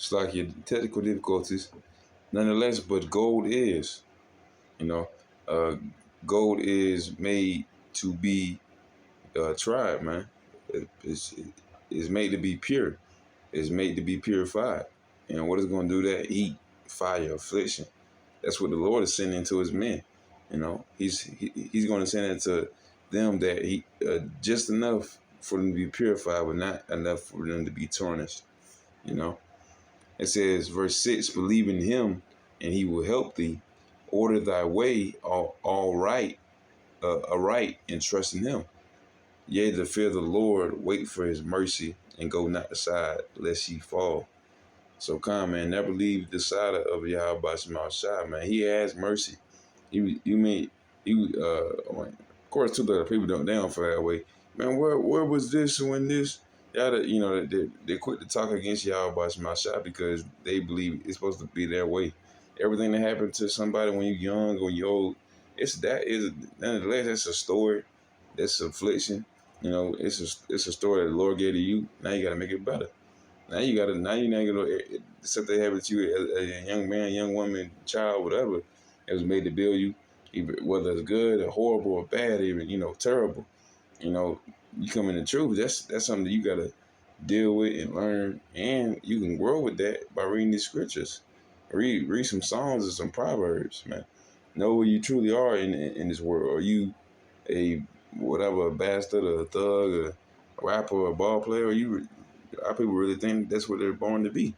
It's like your technical difficulties. Nonetheless, but gold is, you know, uh, gold is made to be tried, man. It's made to be pure. It's made to be purified. And what is going to do that? Heat, fire, affliction. That's what the Lord is sending to his men. He's going to send it to them that he just enough for them to be purified, but not enough for them to be tarnished. You know, it says, verse 6: believe in him, and he will help thee. Order thy way all right, aright, and trust in him. Yea, to fear the Lord, wait for his mercy, and go not aside, lest ye fall. So come, man, never leave the side of Yahweh Shai, man. He has mercy. You mean you of course two other people don't feel that way. Man, where was this when this? They quit to talk against Yahweh Shai because they believe it's supposed to be their way. Everything that happened to somebody when you're young or you're old, nonetheless that's a story. That's affliction. It's a story that the Lord gave to you. Now you gotta make it better. Now you're not gonna something happened to you as a young man, young woman, child, whatever. It was made to build you, either whether it's good or horrible or bad, even terrible. You come in the truth. That's something that you gotta deal with and learn, and you can grow with that by reading these scriptures. Read some Psalms and some Proverbs, man. Know where you truly are in this world. Are you a whatever, a bastard, or a thug, or a rapper, or a ball player? Our people really think that's what they're born to be.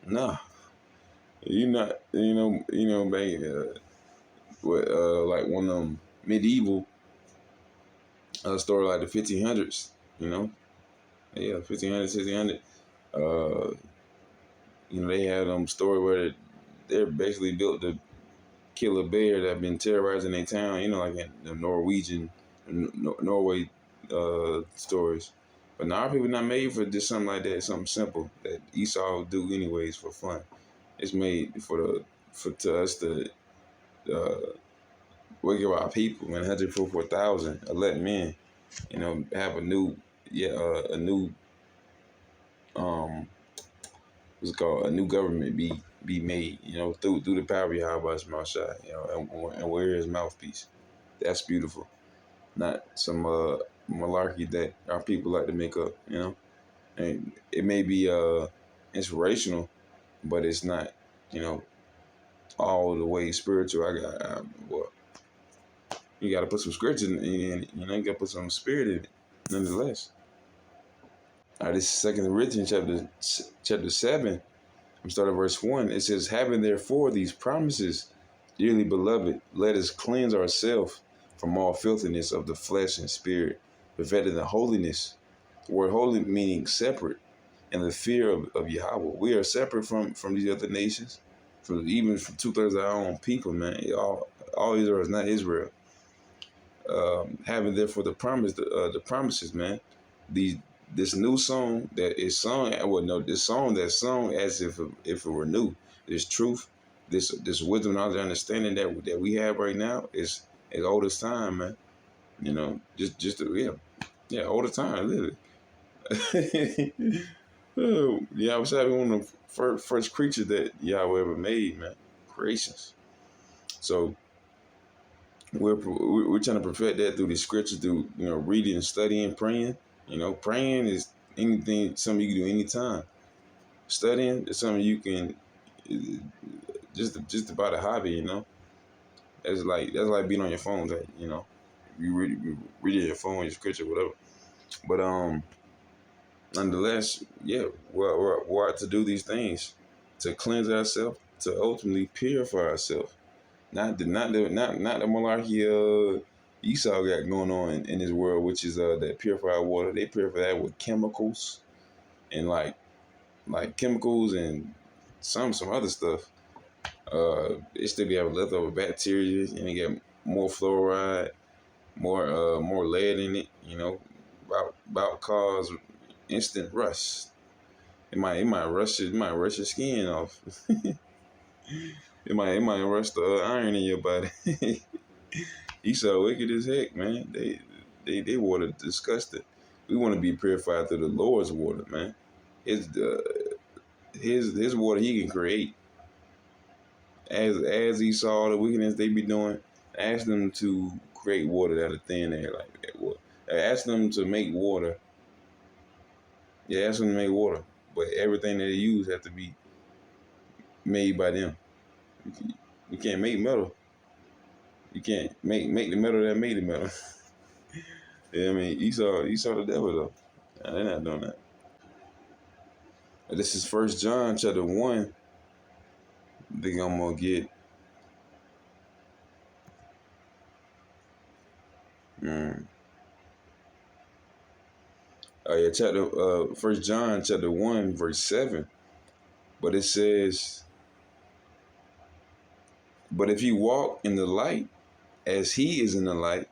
Nah, you not. Man. Like one of them medieval story like the 1500s. Yeah, 1500s, 1600. Uh, they had story where they're basically built to kill a bear that been terrorizing their town. Like in the Norwegian, Norway stories. But now our people not made for just something like that, something simple that Esau would do anyways for fun. It's made to us to wake up our people, man. 144,000 elect men, have a new um what's it called, a new government be made, through the power of Yahweh Shai, and wear his mouthpiece. That's beautiful. Not some malarkey that our people like to make up. And it may be inspirational, but it's not, you know, all the way spiritual. Well, you got to put some scripture in, you got to put some spirit in it, nonetheless. All right, this is Second Corinthians chapter 7. I'm starting at verse 1. It says, having therefore these promises, dearly beloved, let us cleanse ourselves from all filthiness of the flesh and spirit, perfecting the holiness. The word holy meaning separate, and the fear of Yahweh. We are separate from these other nations, even from 2/3 of our own people, man. All Israel is not Israel. Having therefore the promises, man. This new song that is sung, this song that's sung as if it were new. This truth, this wisdom, knowledge, understanding that we have right now is old as time, man. Yeah, all the time, literally. Yeah, I was having one of the first creatures that Yahweh ever made, man. Creations. So we're trying to perfect that through the scriptures, through reading and studying, praying. Praying is something you can do anytime. Studying is something you can just about a hobby. That's like being on your phone. You read your phone, your scripture, whatever. But nonetheless, yeah, we're out to do these things to cleanse ourselves, to ultimately purify ourselves. Not the malarkey Esau got going on in this world, which is that purified water. They purify that with chemicals and like chemicals and some other stuff. They still be having leftover bacteria, and they get more fluoride, more lead in it. About cause instant rust. It might rush your skin off. it might rust the iron in your body. Esau wicked as heck, man. They water disgusting. We want to be purified through the Lord's water, man. It's his water he can create. As he saw the wickedness they be doing, ask them to create water out of thin air like that. Ask them to make water. Yeah, ask them to make water. But everything that they use have to be made by them. You can't make metal. You can't make the metal that made the metal. Yeah, I mean, you saw the devil though. Nah, they're not doing that. This is First John chapter 1. I think I'm gonna get. Mm, oh yeah, chapter First John chapter 1 verse 7. But it says, "But if you walk in the light, as He is in the light,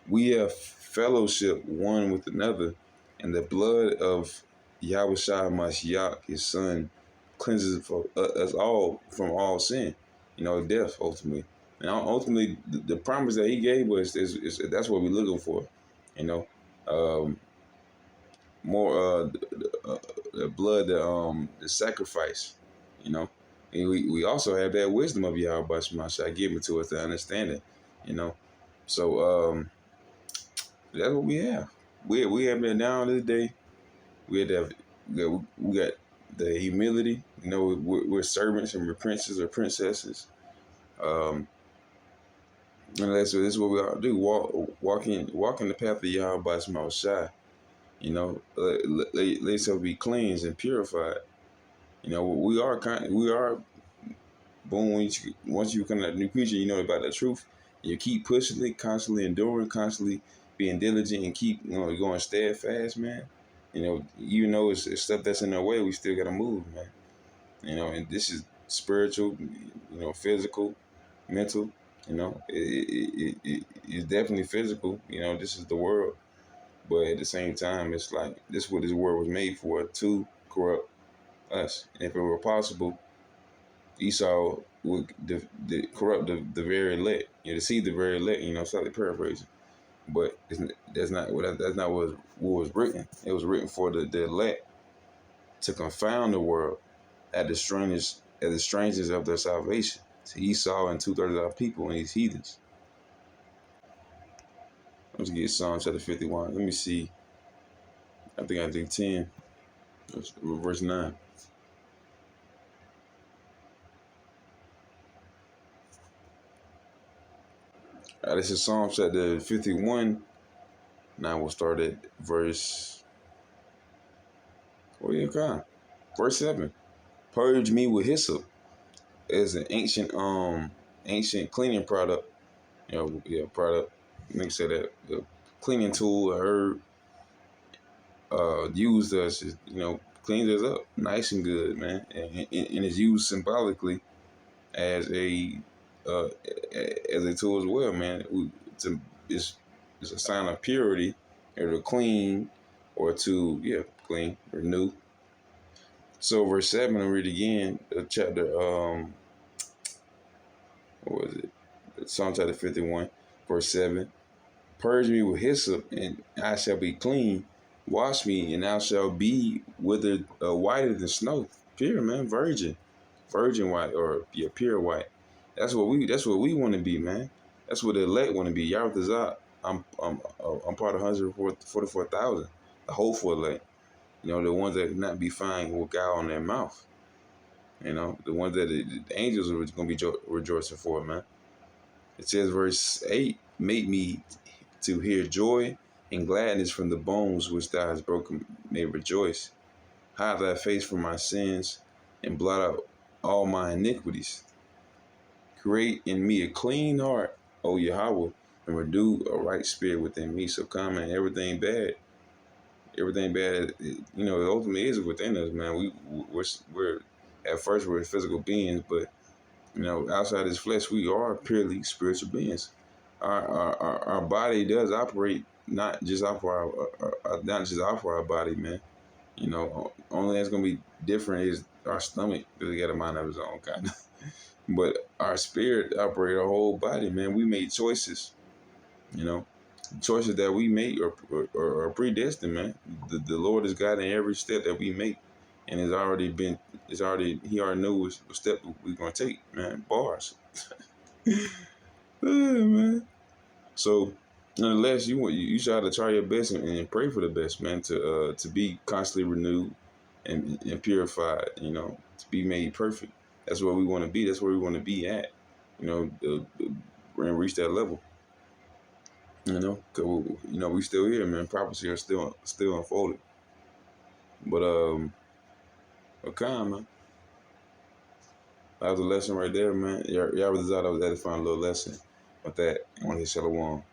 we have fellowship one with another, and the blood of Yahweh Mashiach, His Son, cleanses us all from all sin, death ultimately. And ultimately, the promise that He gave us is that's what we're looking for, you know, um, more the blood, the sacrifice, you know. And we also have that wisdom of Yahweh Mashiach given to us to understand it, you know. So that's what we have. We have been down this day. We had to have, we got the humility. We're servants and we're princes or princesses. Um, and this is what we ought to do. Walk in the path of Yahweh by Shai. Let yourself be cleansed and purified. We are boom. Once you become that new creature, you know about the truth. And you keep pushing it, constantly enduring, constantly being diligent, and keep going steadfast, man. Even though it's stuff that's in our way, we still gotta move, man. And this is spiritual, physical, mental. It's definitely physical. This is the world, but at the same time, it's like this is what this world was made for, to corrupt us. And if it were possible, Esau would corrupt the very elect, deceive the very elect. Slightly paraphrasing, but that's not what was written. It was written for the elect to confound the world at the strangeness of their salvation. To Esau and 2/3 of our people and these heathens. Let's get Psalm chapter 51. Let me see. I think 10, verse 9. This is Psalm chapter 51. Now we'll start at verse. What are you calling? Verse 7. Purge me with hyssop, as an ancient cleaning product. Product. Let me say that the cleaning tool I heard used us, cleans us up nice and good, man, and it's used symbolically as a uh, as a tool as well, man. It's a sign of purity, or to clean, or to clean, renew. So verse 7, I'll read again, chapter what was it? Psalm chapter 51, verse 7. Purge me with hyssop, and I shall be clean. Wash me, and I shall be withered, whiter than snow. Pure, man, virgin white, or pure white. That's what we want to be, man. That's what the elect want to be. Yahutzah, I'm part of 144,000, the hopeful elect. The ones that not be fine with God on their mouth. The ones that the angels are going to be rejoicing for, man. It says, verse 8, make me to hear joy and gladness from the bones which thou hast broken may rejoice. Hide thy face from my sins and blot out all my iniquities. Create in me a clean heart, O Yahweh, and renew a right spirit within me. So comment everything bad, it ultimately is within us, man. We're at first we're physical beings, but outside this flesh, we are purely spiritual beings. Our body does operate not just off our body, man. Only that's gonna be different is our stomach, because he got a mind of his own kind. But our spirit operate our whole body, man. We made choices, choices that we make are predestined, man. The Lord is guiding every step that we make. and he already knows what step we're gonna take, man. Bars. Yeah, man. So, nonetheless, you try to try your best and pray for the best, man. To be constantly renewed and purified. To be made perfect. That's where we want to be. That's where we want to be at. And reach that level. 'Cause, we still here, man. Prophecy are still unfolding. But okay, man. That was a lesson right there, man. Y'all was out. I was edifying a little lesson. With that, I want to hit Shalom.